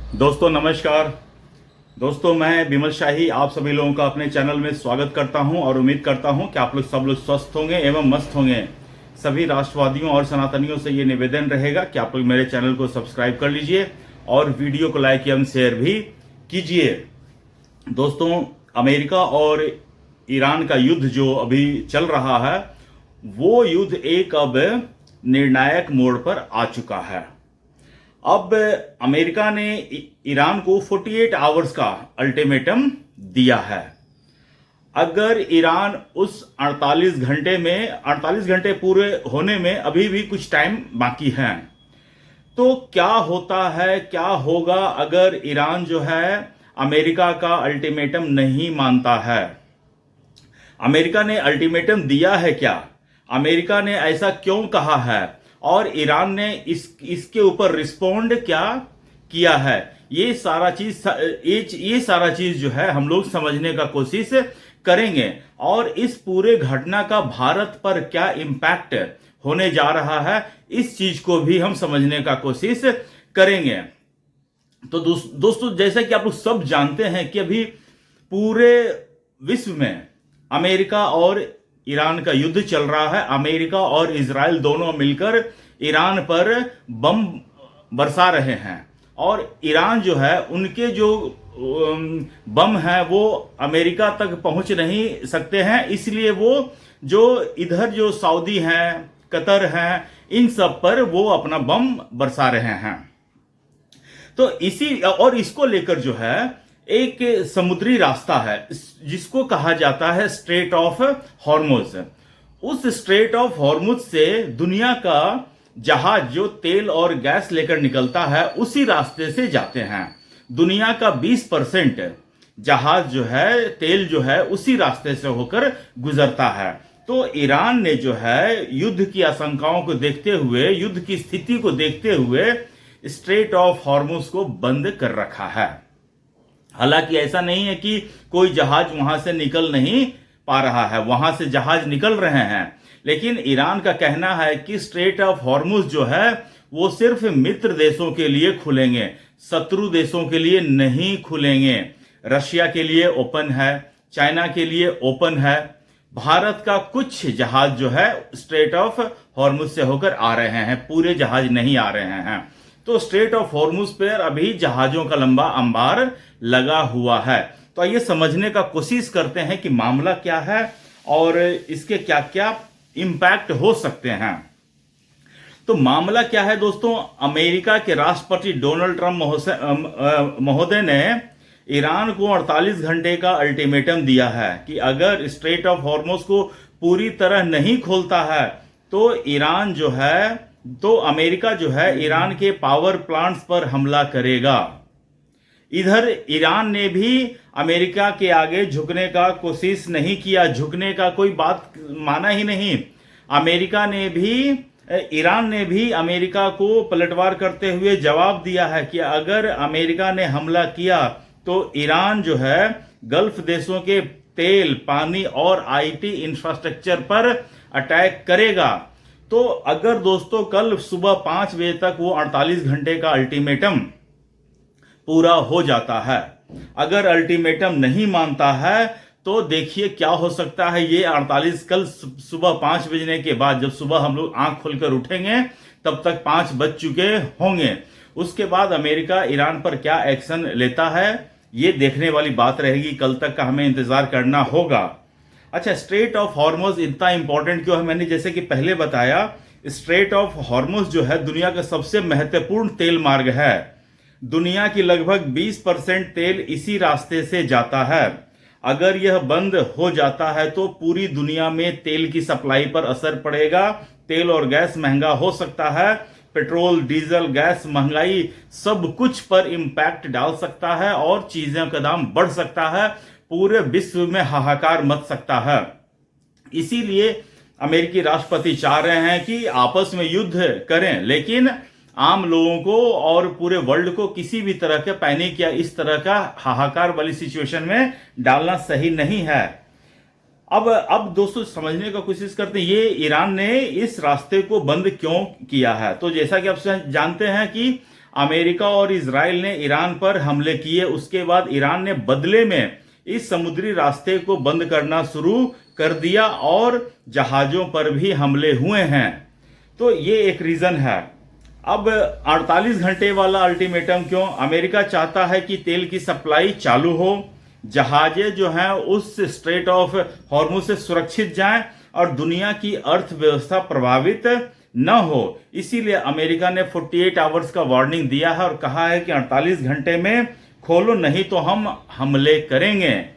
दोस्तों नमस्कार। दोस्तों मैं विमल शाही आप सभी लोगों का अपने चैनल में स्वागत करता हूं और उम्मीद करता हूं कि आप लोग सब लोग स्वस्थ होंगे एवं मस्त होंगे। सभी राष्ट्रवादियों और सनातनियों से ये निवेदन रहेगा कि आप लोग मेरे चैनल को सब्सक्राइब कर लीजिए और वीडियो को लाइक एवं शेयर भी कीजिए। दोस्तों, अमेरिका और ईरान का युद्ध जो अभी चल रहा है वो युद्ध एक अब निर्णायक मोड़ पर आ चुका है। अब अमेरिका ने ईरान को 48 आवर्स का अल्टीमेटम दिया है। अगर ईरान उस 48 घंटे पूरे होने में अभी भी कुछ टाइम बाकी है, तो क्या होता है, क्या होगा अगर ईरान जो है अमेरिका का अल्टीमेटम नहीं मानता है। अमेरिका ने अल्टीमेटम दिया है क्या, अमेरिका ने ऐसा क्यों कहा है और ईरान ने इसके ऊपर रिस्पोंड क्या किया है, ये सारा चीज जो है हम लोग समझने का कोशिश करेंगे और इस पूरे घटना का भारत पर क्या इम्पैक्ट होने जा रहा है इस चीज को भी हम समझने का कोशिश करेंगे। तो दोस्तों, जैसा कि आप लोग सब जानते हैं कि अभी पूरे विश्व में अमेरिका और ईरान का युद्ध चल रहा है। अमेरिका और इजराइल दोनों मिलकर ईरान पर बम बरसा रहे हैं और ईरान जो है उनके जो बम है वो अमेरिका तक पहुंच नहीं सकते हैं, इसलिए वो जो इधर जो सऊदी हैं, कतर हैं, इन सब पर वो अपना बम बरसा रहे हैं। तो इसको लेकर जो है एक समुद्री रास्ता है जिसको कहा जाता है स्ट्रेट ऑफ हॉर्मुज। उस स्ट्रेट ऑफ हॉर्मुज से दुनिया का जहाज जो तेल और गैस लेकर निकलता है उसी रास्ते से जाते हैं। दुनिया का 20% जहाज जो है, तेल जो है, उसी रास्ते से होकर गुजरता है। तो ईरान ने जो है युद्ध की आशंकाओं को देखते हुए, युद्ध की स्थिति को देखते हुए स्ट्रेट ऑफ हॉर्मुज को बंद कर रखा है। हालांकि ऐसा नहीं है कि कोई जहाज वहां से निकल नहीं पा रहा है, वहां से जहाज निकल रहे हैं, लेकिन ईरान का कहना है कि स्ट्रेट ऑफ हॉर्मुज जो है वो सिर्फ मित्र देशों के लिए खुलेंगे, शत्रु देशों के लिए नहीं खुलेंगे। रशिया के लिए ओपन है, चाइना के लिए ओपन है, भारत का कुछ जहाज जो है स्ट्रेट ऑफ हॉर्मुज से होकर आ रहे हैं, पूरे जहाज नहीं आ रहे हैं। तो स्ट्रेट ऑफ हॉर्मुज पर अभी जहाजों का लंबा अंबार लगा हुआ है। तो आइए समझने का कोशिश करते हैं कि मामला क्या है और इसके क्या क्या इंपैक्ट हो सकते हैं। तो मामला क्या है दोस्तों, अमेरिका के राष्ट्रपति डोनाल्ड ट्रंप महोदय ने ईरान को 48 घंटे का अल्टीमेटम दिया है कि अगर स्ट्रेट ऑफ हॉर्मुज को पूरी तरह नहीं खोलता है तो अमेरिका जो है ईरान के पावर प्लांट्स पर हमला करेगा। इधर ईरान ने भी अमेरिका के आगे झुकने का कोशिश नहीं किया, झुकने का कोई बात माना ही नहीं। ईरान ने भी अमेरिका को पलटवार करते हुए जवाब दिया है कि अगर अमेरिका ने हमला किया तो ईरान जो है गल्फ देशों के तेल, पानी और आईटी इंफ्रास्ट्रक्चर पर अटैक करेगा। तो अगर दोस्तों कल सुबह 5 बजे तक वो 48 घंटे का अल्टीमेटम पूरा हो जाता है, अगर अल्टीमेटम नहीं मानता है तो देखिए क्या हो सकता है। ये 48 कल सुबह 5 बजने के बाद, जब सुबह हम लोग आंख खोलकर उठेंगे तब तक 5 बज चुके होंगे। उसके बाद अमेरिका ईरान पर क्या एक्शन लेता है ये देखने वाली बात रहेगी, कल तक का हमें इंतजार करना होगा। अच्छा, स्ट्रेट ऑफ हॉर्मुज इतना इंपॉर्टेंट क्यों है? मैंने जैसे कि पहले बताया, स्ट्रेट ऑफ हॉर्मुज जो है दुनिया का सबसे महत्वपूर्ण तेल मार्ग है। दुनिया की लगभग 20% तेल इसी रास्ते से जाता है। अगर यह बंद हो जाता है तो पूरी दुनिया में तेल की सप्लाई पर असर पड़ेगा, तेल और गैस महंगा हो सकता है, पेट्रोल, डीजल, गैस, महंगाई सब कुछ पर इंपैक्ट डाल सकता है और चीजों का दाम बढ़ सकता है, पूरे विश्व में हाहाकार मच सकता है। इसीलिए अमेरिकी राष्ट्रपति चाह रहे हैं कि आपस में युद्ध करें, लेकिन आम लोगों को और पूरे वर्ल्ड को किसी भी तरह के पैनिक या इस तरह का हाहाकार वाली सिचुएशन में डालना सही नहीं है। अब दोस्तों समझने का कोशिश करते हैं ये ईरान ने इस रास्ते को बंद क्यों किया है। तो जैसा कि आप जानते हैं कि अमेरिका और इजराइल ने ईरान पर हमले किए, उसके बाद ईरान ने बदले में इस समुद्री रास्ते को बंद करना शुरू कर दिया और जहाजों पर भी हमले हुए हैं। तो ये एक रीजन है। अब 48 घंटे वाला अल्टीमेटम क्यों? अमेरिका चाहता है कि तेल की सप्लाई चालू हो, जहाजें जो हैं उस स्ट्रेट ऑफ हॉर्मुज से सुरक्षित जाएं और दुनिया की अर्थव्यवस्था प्रभावित न हो। इसीलिए अमेरिका ने 48 आवर्स का वार्निंग दिया है और कहा है कि 48 घंटे में खोलो, नहीं तो हम हमले करेंगे।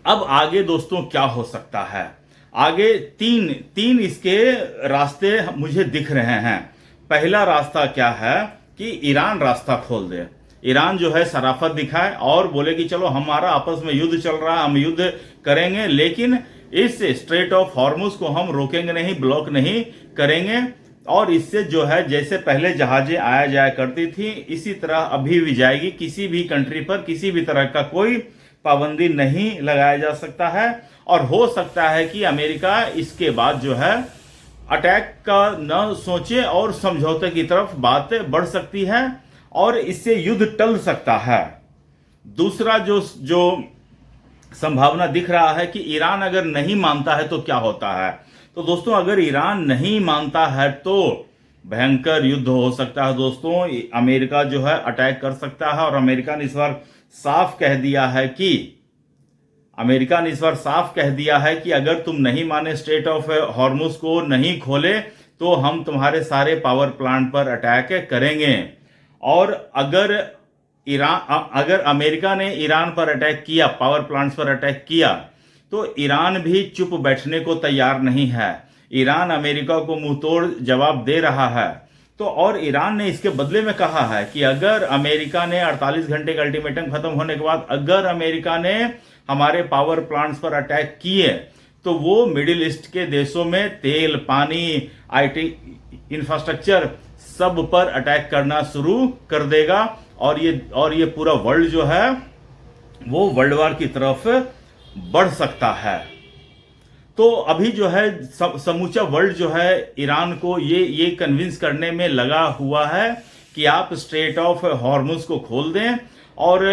अब आगे दोस्तों क्या हो सकता है? आगे तीन इसके रास्ते मुझे दिख रहे हैं। पहला रास्ता क्या है कि ईरान रास्ता खोल दे, ईरान जो है शराफत दिखाए और बोले कि चलो हमारा आपस में युद्ध चल रहा है, हम युद्ध करेंगे, लेकिन इस स्ट्रेट ऑफ हॉर्मुज को हम रोकेंगे नहीं, ब्लॉक नहीं करेंगे। और इससे जो है जैसे पहले जहाजें आया जाया करती थी इसी तरह अभी भी जाएगी। किसी भी कंट्री पर किसी भी तरह का कोई पाबंदी नहीं लगाया जा सकता है। और हो सकता है कि अमेरिका इसके बाद जो है अटैक का न सोचे और समझौते की तरफ बात बढ़ सकती है और इससे युद्ध टल सकता है। दूसरा जो संभावना दिख रहा है कि ईरान अगर नहीं मानता है तो क्या होता है? तो दोस्तों अगर ईरान नहीं मानता है तो भयंकर युद्ध हो सकता है दोस्तों। अमेरिका जो है अटैक कर सकता है और अमेरिका ने इस बार साफ कह दिया है कि अगर तुम नहीं माने स्ट्रेट ऑफ हॉर्मुज को नहीं खोले तो हम तुम्हारे सारे पावर प्लांट पर अटैक करेंगे। और अगर अमेरिका ने ईरान पर अटैक किया, पावर प्लांट्स पर अटैक किया, तो ईरान भी चुप बैठने को तैयार नहीं है। ईरान अमेरिका को मुंहतोड़ जवाब दे रहा है। तो और ईरान ने इसके बदले में कहा है कि अगर अमेरिका ने 48 घंटे का अल्टीमेटम खत्म होने के बाद अगर अमेरिका ने हमारे पावर प्लांट्स पर अटैक किए तो वो मिडिल ईस्ट के देशों में तेल, पानी, आईटी इंफ्रास्ट्रक्चर सब पर अटैक करना शुरू कर देगा और ये पूरा वर्ल्ड जो है वो वर्ल्ड वार की तरफ बढ़ सकता है। तो अभी जो है समूचा वर्ल्ड जो है ईरान को ये कन्विंस करने में लगा हुआ है कि आप स्ट्रेट ऑफ हॉर्मुज को खोल दें। और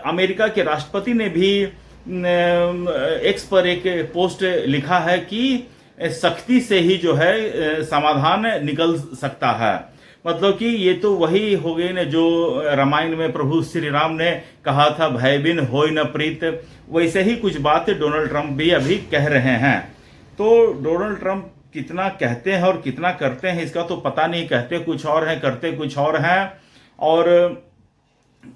अमेरिका के राष्ट्रपति ने भी एक्स पर एक पोस्ट लिखा है कि सख्ती से ही जो है समाधान निकल सकता है। मतलब कि ये तो वही हो गई ना जो रामायण में प्रभु श्री राम ने कहा था, भय बिन होय न प्रीत। वैसे ही कुछ बातें डोनाल्ड ट्रंप भी अभी कह रहे हैं। तो डोनाल्ड ट्रंप कितना कहते हैं और कितना करते हैं इसका तो पता नहीं। कहते कुछ और हैं, करते कुछ और हैं। और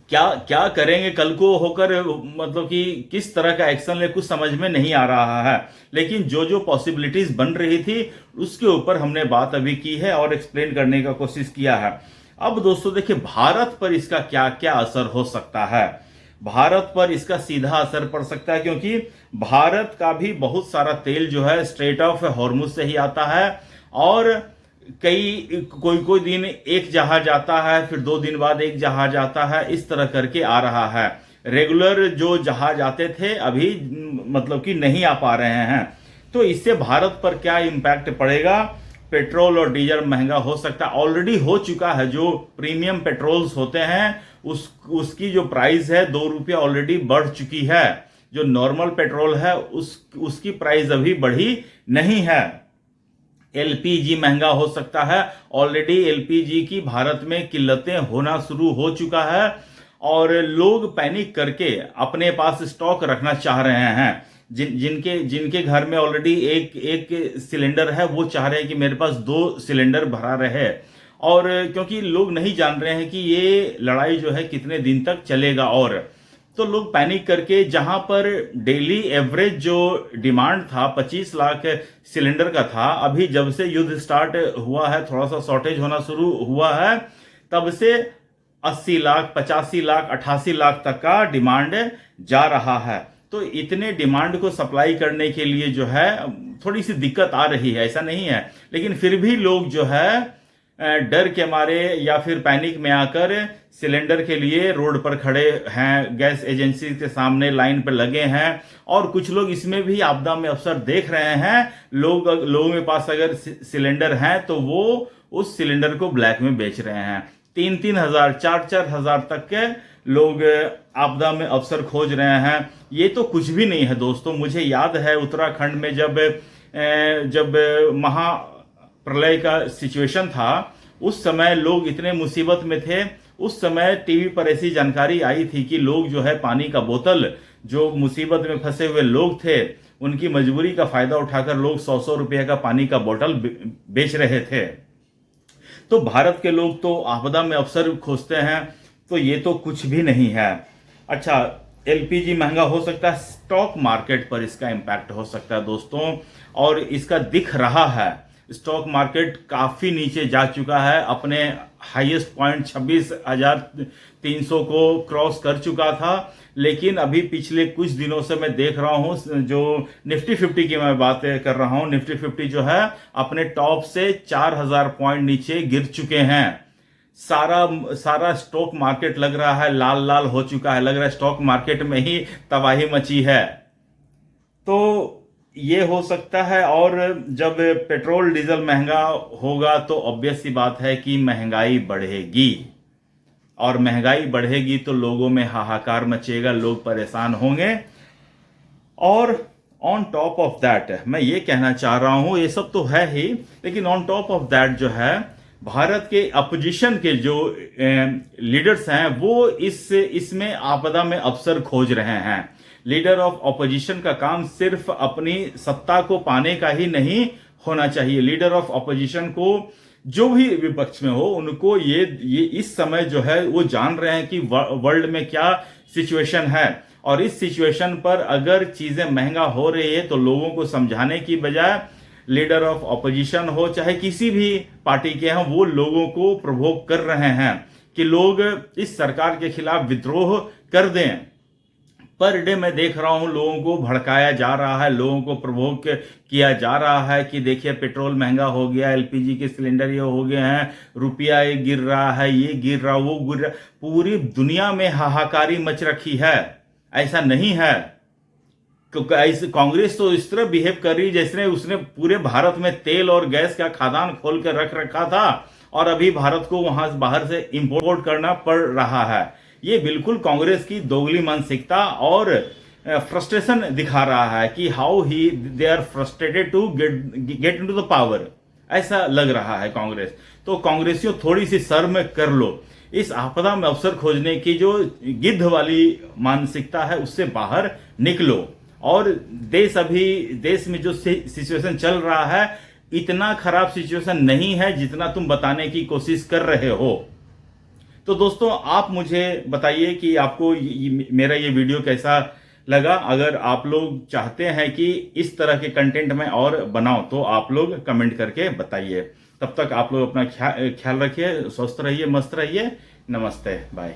क्या करेंगे कल को होकर, मतलब कि किस तरह का एक्शन ले, कुछ समझ में नहीं आ रहा है। लेकिन जो पॉसिबिलिटीज बन रही थी उसके ऊपर हमने बात अभी की है और एक्सप्लेन करने का कोशिश किया है। अब दोस्तों देखिए भारत पर इसका क्या क्या असर हो सकता है। भारत पर इसका सीधा असर पड़ सकता है क्योंकि भारत का भी बहुत सारा तेल जो है स्ट्रेट ऑफ हॉर्मुज से ही आता है। और कोई दिन एक जहाज आता है, फिर 2 दिन बाद एक जहाज आता है, इस तरह करके आ रहा है। रेगुलर जो जहाज आते थे अभी मतलब कि नहीं आ पा रहे हैं। तो इससे भारत पर क्या इम्पैक्ट पड़ेगा? पेट्रोल और डीजल महंगा हो सकता है, ऑलरेडी हो चुका है। जो प्रीमियम पेट्रोल्स होते हैं उसकी जो प्राइस है 2 रुपया ऑलरेडी बढ़ चुकी है। जो नॉर्मल पेट्रोल है उसकी प्राइस अभी बढ़ी नहीं है। एलपीजी महंगा हो सकता है, ऑलरेडी एलपीजी की भारत में किल्लतें होना शुरू हो चुका है और लोग पैनिक करके अपने पास स्टॉक रखना चाह रहे हैं। जिनके घर में ऑलरेडी एक सिलेंडर है वो चाह रहे हैं कि मेरे पास 2 सिलेंडर भरा रहे। और क्योंकि लोग नहीं जान रहे हैं कि ये लड़ाई जो है कितने दिन तक चलेगा। और तो लोग पैनिक करके जहां पर डेली एवरेज जो डिमांड था 25 लाख सिलेंडर का था, अभी जब से युद्ध स्टार्ट हुआ है, थोड़ा सा शॉर्टेज होना शुरू हुआ है, तब से 80 लाख, 85 लाख, 88 लाख तक का डिमांड जा रहा है। तो इतने डिमांड को सप्लाई करने के लिए जो है थोड़ी सी दिक्कत आ रही है, ऐसा नहीं है। लेकिन फिर भी लोग जो है डर के मारे या फिर पैनिक में आकर सिलेंडर के लिए रोड पर खड़े हैं, गैस एजेंसी के सामने लाइन पर लगे हैं। और कुछ लोग इसमें भी आपदा में अवसर देख रहे हैं। लोगों के पास अगर सिलेंडर हैं तो वो उस सिलेंडर को ब्लैक में बेच रहे हैं। 3-3 हजार 4-4 हजार तक के लोग आपदा में अवसर खोज रहे हैं। ये तो कुछ भी नहीं है दोस्तों। मुझे याद है उत्तराखंड में जब महाप्रलय का सिचुएशन था, उस समय लोग इतने मुसीबत में थे। उस समय टीवी पर ऐसी जानकारी आई थी कि लोग जो है पानी का बोतल, जो मुसीबत में फंसे हुए लोग थे, उनकी मजबूरी का फायदा उठाकर लोग 100-100 रुपये का पानी का बोतल बेच रहे थे। तो भारत के लोग तो आपदा में अवसर खोजते हैं, तो ये तो कुछ भी नहीं है। अच्छा, एलपीजी महंगा हो सकता है, स्टॉक मार्केट पर इसका इम्पैक्ट हो सकता है दोस्तों, और इसका दिख रहा है। स्टॉक मार्केट काफी नीचे जा चुका है, अपने हाईएस्ट पॉइंट 26,300 को क्रॉस कर चुका था। लेकिन अभी पिछले कुछ दिनों से मैं देख रहा हूं, जो निफ्टी 50 की मैं बात कर रहा हूं, निफ्टी 50 जो है अपने टॉप से 4,000 पॉइंट नीचे गिर चुके हैं। सारा स्टॉक मार्केट लग रहा है लाल लाल हो चुका है, लग रहा है स्टॉक मार्केट में ही तबाही मची है। तो ये हो सकता है। और जब पेट्रोल डीजल महंगा होगा तो ऑब्वियस सी बात है कि महंगाई बढ़ेगी, और महंगाई बढ़ेगी तो लोगों में हाहाकार मचेगा, लोग परेशान होंगे। और ऑन टॉप ऑफ दैट मैं ये कहना चाह रहा हूं, ये सब तो है ही, लेकिन ऑन टॉप ऑफ दैट जो है भारत के अपोजिशन के जो लीडर्स हैं वो इसमें आपदा में अवसर खोज रहे हैं। लीडर ऑफ ऑपोजिशन का काम सिर्फ अपनी सत्ता को पाने का ही नहीं होना चाहिए। लीडर ऑफ ऑपोजिशन को, जो भी विपक्ष में हो, उनको ये इस समय जो है वो जान रहे हैं कि वर्ल्ड में क्या सिचुएशन है, और इस सिचुएशन पर अगर चीजें महंगा हो रही है तो लोगों को समझाने की बजाय लीडर ऑफ ऑपोजिशन हो चाहे किसी भी पार्टी के हैं, वो लोगों को प्रवोक कर रहे हैं कि लोग इस सरकार के खिलाफ विद्रोह कर दें। पर डे मैं देख रहा हूं लोगों को भड़काया जा रहा है, लोगों को प्रवोक किया जा रहा है कि देखिए पेट्रोल महंगा हो गया, एलपीजी के सिलेंडर ये हो गए हैं, रुपया ये गिर रहा है, ये गिर रहा, वो गिर रहा। पूरी दुनिया में हाहाकारी मच रखी है। ऐसा नहीं है, क्योंकि कांग्रेस तो इस तरह बिहेव कर रही जैसे उसने पूरे भारत में तेल और गैस का खदान खोल कर रख रखा था, और अभी भारत को वहां बाहर से इंपोर्ट करना पड़ रहा है। ये बिल्कुल कांग्रेस की दोगली मानसिकता और फ्रस्ट्रेशन दिखा रहा है कि how they are frustrated to get into the power, ऐसा लग रहा है कांग्रेस। तो कांग्रेसियों थोड़ी सी शर्म कर लो, इस आपदा में अवसर खोजने की जो गिद्ध वाली मानसिकता है उससे बाहर निकलो। और देश में जो सिचुएशन चल रहा है, इतना खराब सिचुएशन नहीं है जितना तुम बताने की कोशिश कर रहे हो। तो दोस्तों आप मुझे बताइए कि आपको मेरा ये वीडियो कैसा लगा। अगर आप लोग चाहते हैं कि इस तरह के कंटेंट में और बनाओ तो आप लोग कमेंट करके बताइए। तब तक आप लोग अपना ख्याल रखिए, स्वस्थ रहिए, मस्त रहिए। नमस्ते, बाय।